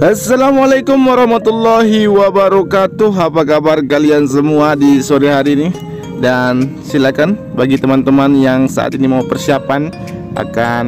Assalamualaikum warahmatullahi wabarakatuh. Apa kabar kalian semua di sore hari ini? Dan silakan bagi teman-teman yang saat ini mau persiapan akan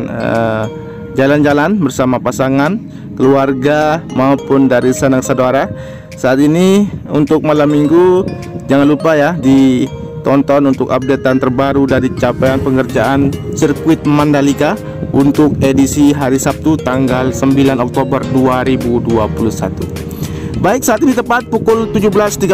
jalan-jalan bersama pasangan, keluarga maupun dari sanak saudara. Saat ini untuk malam minggu jangan lupa ya ditonton untuk updatean terbaru dari capaian pengerjaan sirkuit Mandalika untuk edisi hari Sabtu tanggal 9 Oktober 2021. Baik, saat ini tepat pukul 17.30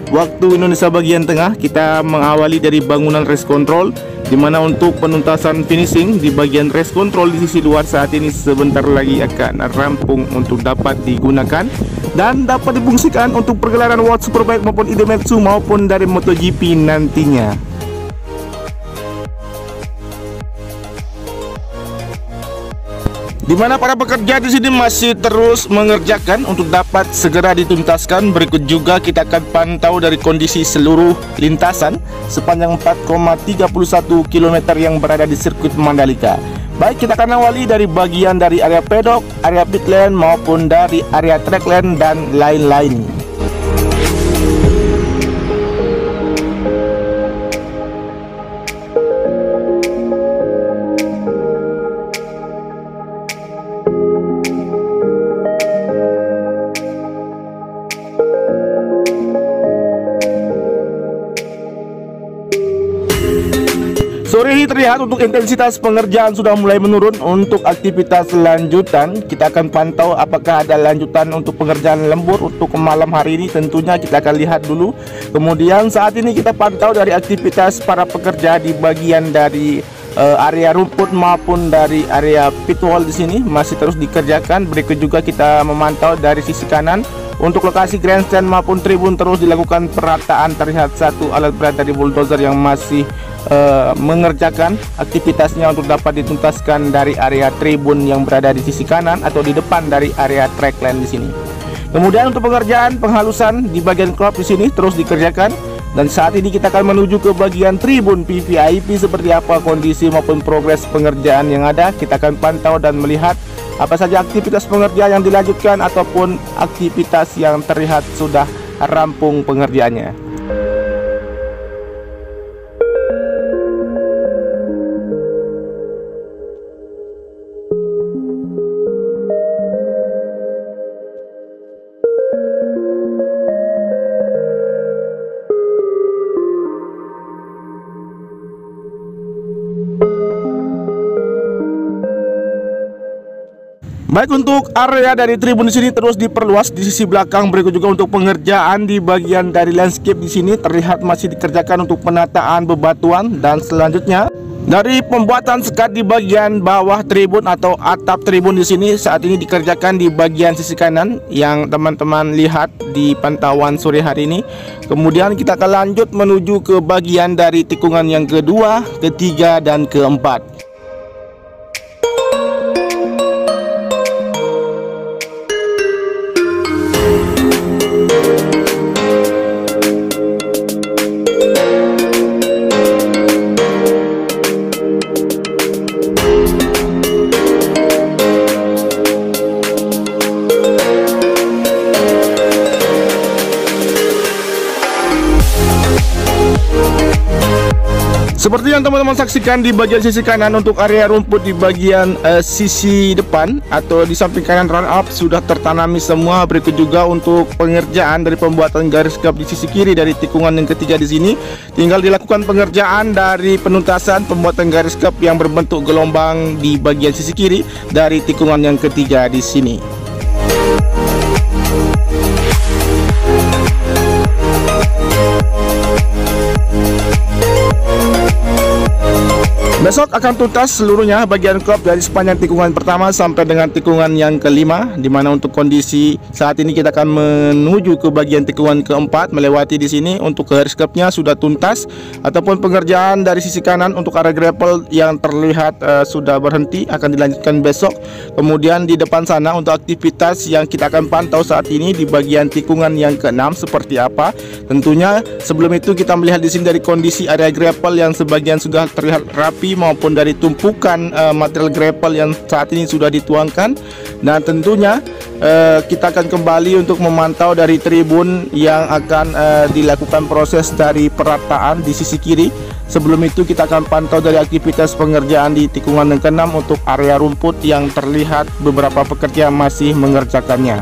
waktu Indonesia bagian tengah. Kita mengawali dari bangunan race control, dimana untuk penuntasan finishing di bagian race control di sisi luar saat ini sebentar lagi akan rampung untuk dapat digunakan dan dapat difungsikan untuk pergelaran World Superbike maupun Idemitsu maupun dari MotoGP nantinya. Di mana para pekerja di sini masih terus mengerjakan untuk dapat segera dituntaskan. Berikut juga kita akan pantau dari kondisi seluruh lintasan sepanjang 4,31 km yang berada di sirkuit Mandalika. Baik, kita akan awali dari bagian dari area pedok, area pit lane maupun dari area track lane dan lain-lain. Sore ini terlihat untuk intensitas pengerjaan sudah mulai menurun. Untuk aktivitas lanjutan kita akan pantau apakah ada lanjutan untuk pengerjaan lembur untuk malam hari ini. Tentunya kita akan lihat dulu. Kemudian saat ini kita pantau dari aktivitas para pekerja di bagian dari area rumput maupun dari area pit wall di sini masih terus dikerjakan. Berikut juga kita memantau dari sisi kanan. Untuk lokasi grandstand maupun tribun terus dilakukan perataan. Terlihat satu alat berat dari bulldozer yang masih mengerjakan aktivitasnya untuk dapat dituntaskan dari area tribun yang berada di sisi kanan atau di depan dari area track lane di sini. Kemudian untuk pengerjaan penghalusan di bagian crop di sini terus dikerjakan. Dan saat ini kita akan menuju ke bagian tribun VVIP. Seperti apa kondisi maupun progres pengerjaan yang ada, kita akan pantau dan melihat apa saja aktivitas pengerjaan yang dilanjutkan ataupun aktivitas yang terlihat sudah rampung pengerjaannya. Baik, untuk area dari tribun di sini terus diperluas di sisi belakang. Berikut juga untuk pengerjaan di bagian dari landscape di sini terlihat masih dikerjakan untuk penataan bebatuan. Dan selanjutnya dari pembuatan sekat di bagian bawah tribun atau atap tribun di sini saat ini dikerjakan di bagian sisi kanan yang teman-teman lihat di pantauan sore hari ini. Kemudian kita akan lanjut menuju ke bagian dari tikungan yang kedua, ketiga dan keempat. Seperti yang teman-teman saksikan di bagian sisi kanan untuk area rumput di bagian sisi depan atau di samping kanan run up sudah tertanami semua. Berikut juga untuk pengerjaan dari pembuatan garis gap di sisi kiri dari tikungan yang ketiga di sini. Tinggal dilakukan pengerjaan dari penuntasan pembuatan garis gap yang berbentuk gelombang di bagian sisi kiri dari tikungan yang ketiga di sini. Dan Besok akan tuntas seluruhnya bagian klub dari sepanjang tikungan pertama sampai dengan tikungan yang kelima, di mana untuk kondisi saat ini kita akan menuju ke bagian tikungan keempat melewati di sini. Untuk garis klubnya sudah tuntas ataupun pengerjaan dari sisi kanan untuk area gravel yang terlihat sudah berhenti akan dilanjutkan besok. Kemudian di depan sana untuk aktivitas yang kita akan pantau saat ini di bagian tikungan yang keenam seperti apa. Tentunya sebelum itu kita melihat di sini dari kondisi area gravel yang sebagian sudah terlihat rapi maupun dari tumpukan material gravel yang saat ini sudah dituangkan. Dan tentunya kita akan kembali untuk memantau dari tribun yang akan dilakukan proses dari perataan di sisi kiri. Sebelum itu kita akan pantau dari aktivitas pengerjaan di tikungan yang keenam untuk area rumput yang terlihat beberapa pekerja masih mengerjakannya.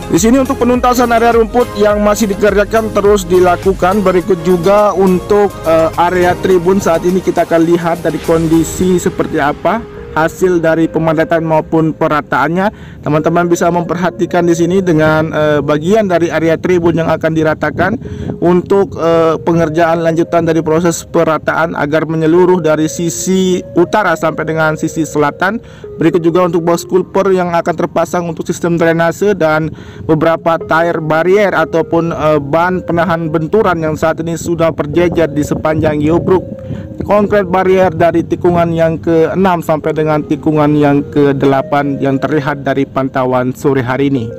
Di sini untuk penuntasan area rumput yang masih dikerjakan terus dilakukan. Berikut juga untuk area tribun saat ini kita akan lihat dari kondisi seperti apa hasil dari pemadatan maupun perataannya. Teman-teman bisa memperhatikan di sini dengan bagian dari area tribun yang akan diratakan untuk pengerjaan lanjutan dari proses perataan agar menyeluruh dari sisi utara sampai dengan sisi selatan. Berikut juga untuk box culvert yang akan terpasang untuk sistem drainase dan beberapa tire barrier ataupun ban penahan benturan yang saat ini sudah berjejer di sepanjang geobruk konkret barrier dari tikungan yang ke-6 sampai dengan tikungan yang ke-8 yang terlihat dari pantauan sore hari ini.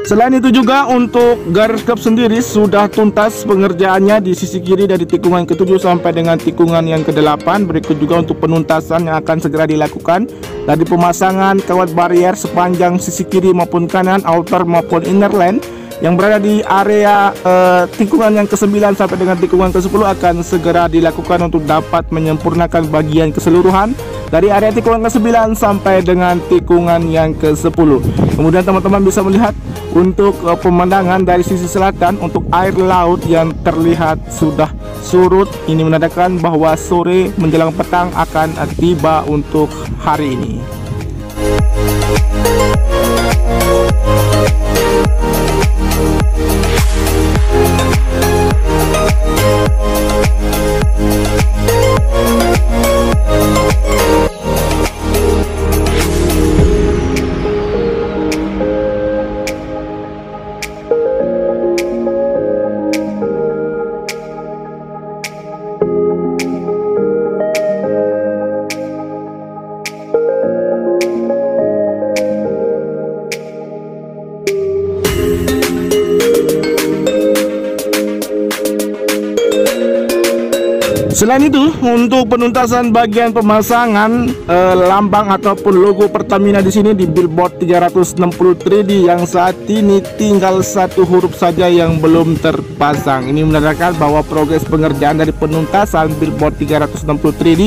Selain itu juga untuk garis klub sendiri sudah tuntas pengerjaannya di sisi kiri dari tikungan ke-7 sampai dengan tikungan yang ke-8. Berikut juga untuk penuntasan yang akan segera dilakukan dari pemasangan kawat barrier sepanjang sisi kiri maupun kanan, outer maupun inner lane yang berada di area tikungan yang ke-9 sampai dengan tikungan ke-10 akan segera dilakukan untuk dapat menyempurnakan bagian keseluruhan dari area tikungan ke-9 sampai dengan tikungan yang ke-10. Kemudian teman-teman bisa melihat untuk pemandangan dari sisi selatan untuk air laut yang terlihat sudah surut. Ini menandakan bahwa sore menjelang petang akan tiba untuk hari ini. Selain itu untuk penuntasan bagian pemasangan lambang ataupun logo Pertamina di sini di billboard 360 3D yang saat ini tinggal satu huruf saja yang belum terpasang. Ini menandakan bahwa progres pengerjaan dari penuntasan billboard 360 3D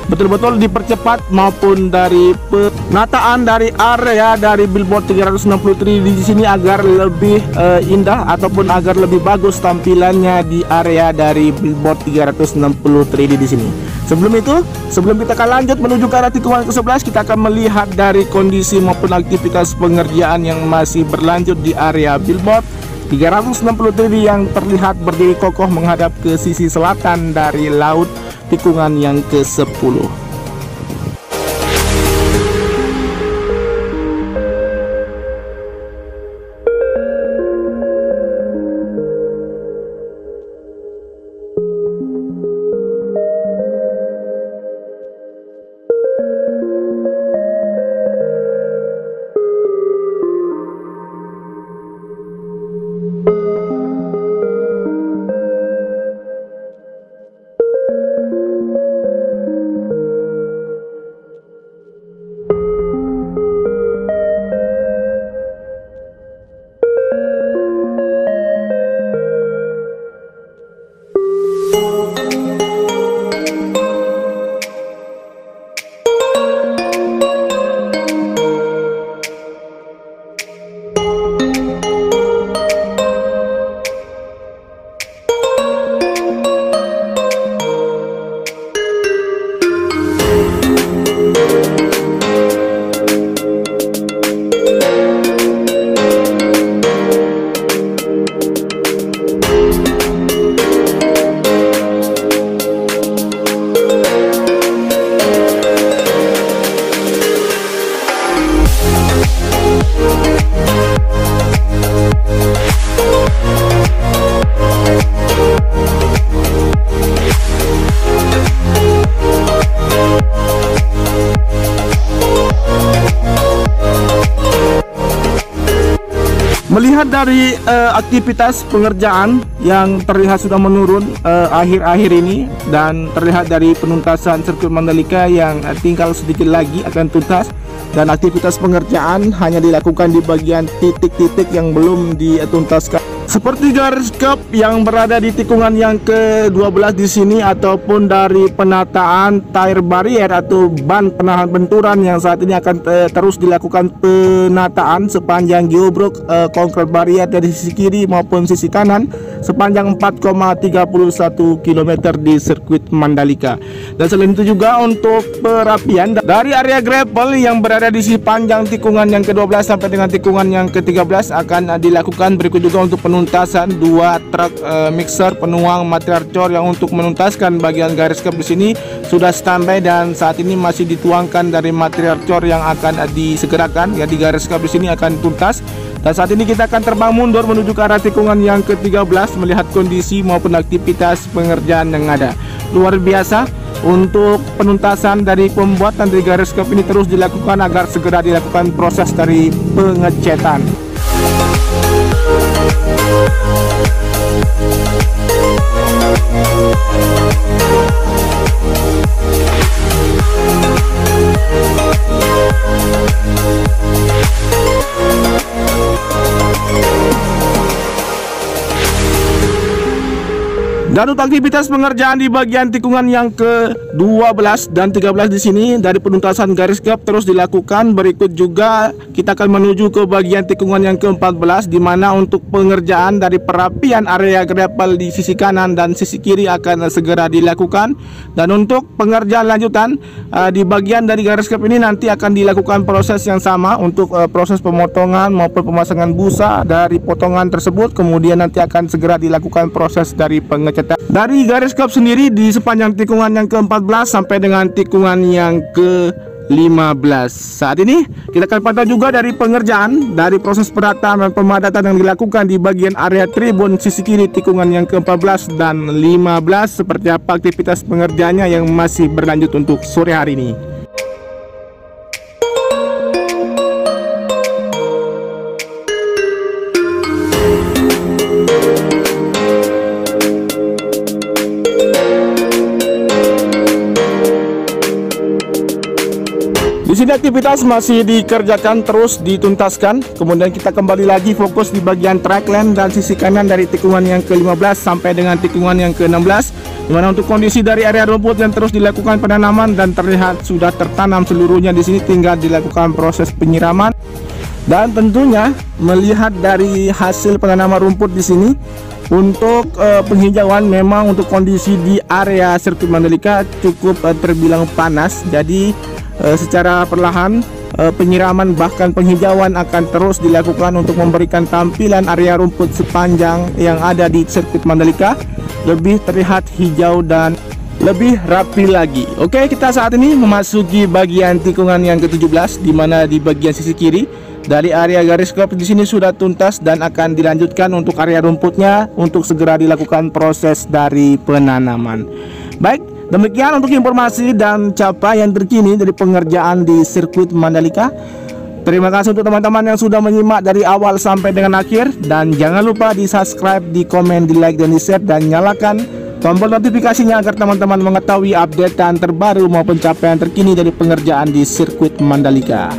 betul-betul dipercepat maupun dari penataan dari area dari billboard 360 3D di sini agar lebih indah ataupun agar lebih bagus tampilannya di area dari billboard 360 3D di sini. Sebelum itu, sebelum kita akan lanjut menuju ke arah tikungan ke-11, kita akan melihat dari kondisi maupun aktivitas pengerjaan yang masih berlanjut di area billboard 360 3D yang terlihat berdiri kokoh menghadap ke sisi selatan dari laut tikungan yang ke-10. Melihat dari aktivitas pengerjaan yang terlihat sudah menurun akhir-akhir ini, dan terlihat dari penuntasan sirkuit Mandalika yang tinggal sedikit lagi akan tuntas, dan aktivitas pengerjaan hanya dilakukan di bagian titik-titik yang belum dituntaskan, seperti garis curb yang berada di tikungan yang ke-12 di sini, ataupun dari penataan tire barrier atau ban penahan benturan yang saat ini akan terus dilakukan penataan sepanjang geobrok concrete barrier dari sisi kiri maupun sisi kanan sepanjang 4,31 km di sirkuit Mandalika. Dan selain itu juga untuk perapian dari area gravel yang berada di sisi panjang tikungan yang ke-12 sampai dengan tikungan yang ke-13 akan dilakukan. Berikut juga untuk penuntasan 2 truk mixer penuang material cor yang untuk menuntaskan bagian garis curb di sini sudah standby, dan saat ini masih dituangkan dari material cor yang akan disegerakan. Jadi garis curb di sini akan tuntas. Dan saat ini kita akan terbang mundur menuju ke arah tikungan yang ke-13 melihat kondisi maupun aktivitas pengerjaan yang ada. Luar biasa, untuk penuntasan dari pembuatan dari garis curb ini terus dilakukan agar segera dilakukan proses dari pengecetan. Dan untuk aktivitas pengerjaan di bagian tikungan yang ke-12 dan 13 di sini dari penuntasan garis curb terus dilakukan. Berikut juga kita akan menuju ke bagian tikungan yang ke-14, di mana untuk pengerjaan dari perapian area gravel di sisi kanan dan sisi kiri akan segera dilakukan. Dan untuk pengerjaan lanjutan di bagian dari garis curb ini nanti akan dilakukan proses yang sama untuk proses pemotongan maupun pemasangan busa dari potongan tersebut. Kemudian nanti akan segera dilakukan proses dari pengecetan dari garis curb sendiri di sepanjang tikungan yang ke-14 sampai dengan tikungan yang ke-15. Saat ini kita akan pantau juga dari pengerjaan dari proses perataan dan pemadatan yang dilakukan di bagian area tribun sisi kiri tikungan yang ke-14 dan 15, seperti apa aktivitas pengerjaannya yang masih berlanjut untuk sore hari ini. Di sini aktivitas masih dikerjakan, terus dituntaskan. Kemudian kita kembali lagi fokus di bagian track lane dan sisi kanan dari tikungan yang ke-15 sampai dengan tikungan yang ke-16, dimana untuk kondisi dari area rumput yang terus dilakukan penanaman dan terlihat sudah tertanam seluruhnya di sini, tinggal dilakukan proses penyiraman. Dan tentunya melihat dari hasil penanaman rumput di sini, untuk penghijauan memang untuk kondisi di area sirkuit Mandalika cukup terbilang panas. Jadi secara perlahan penyiraman bahkan penghijauan akan terus dilakukan untuk memberikan tampilan area rumput sepanjang yang ada di sirkuit Mandalika lebih terlihat hijau dan lebih rapi lagi. Oke, kita saat ini memasuki bagian tikungan yang ke-17, di mana di bagian sisi kiri dari area garis curb di sini sudah tuntas dan akan dilanjutkan untuk area rumputnya untuk segera dilakukan proses dari penanaman. Baik, demikian untuk informasi dan capaian terkini dari pengerjaan di sirkuit Mandalika. Terima kasih untuk teman-teman yang sudah menyimak dari awal sampai dengan akhir, dan jangan lupa di subscribe, di komen, di like, dan di share, dan nyalakan tombol notifikasinya agar teman-teman mengetahui updatean terbaru maupun capaian terkini dari pengerjaan di sirkuit Mandalika.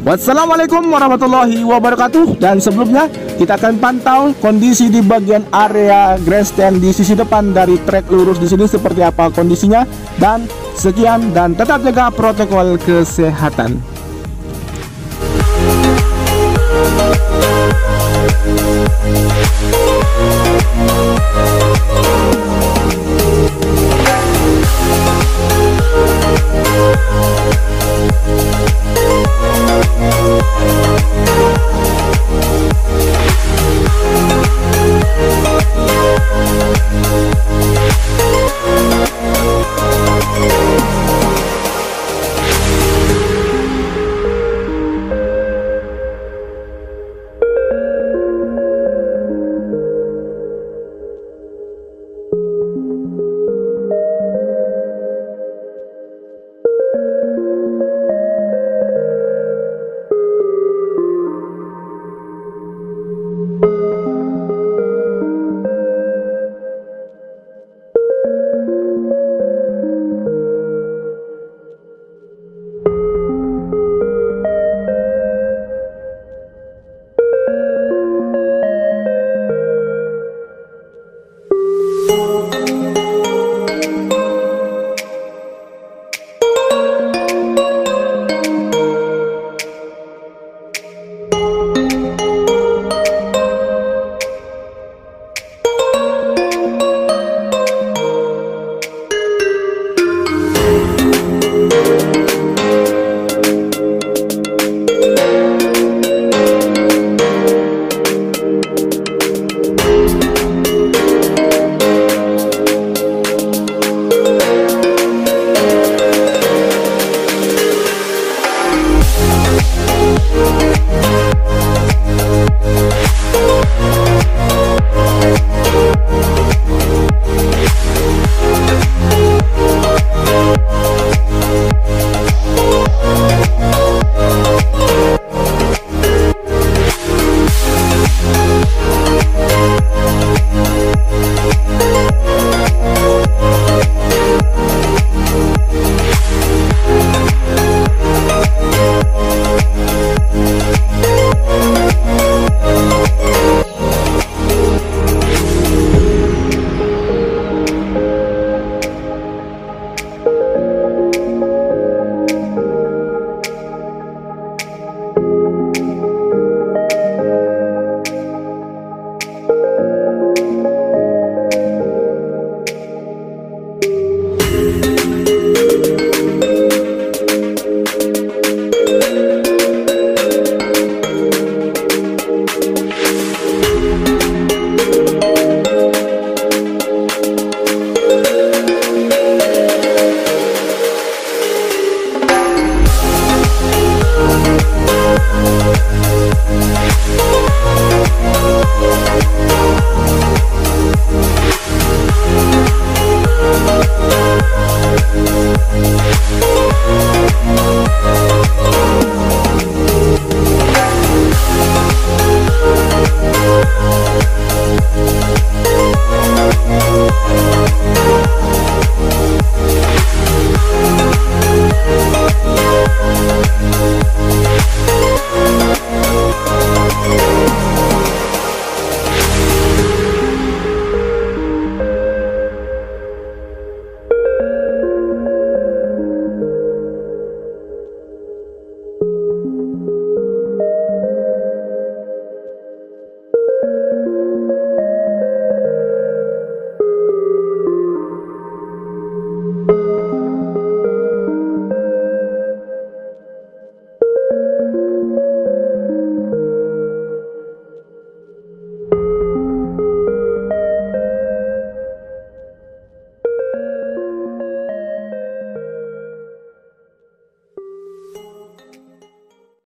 Wassalamualaikum warahmatullahi wabarakatuh. Dan sebelumnya kita akan pantau kondisi di bagian area grandstand di sisi depan dari trek lurus di sini seperti apa kondisinya. Dan sekian, dan tetap jaga protokol kesehatan. Wow.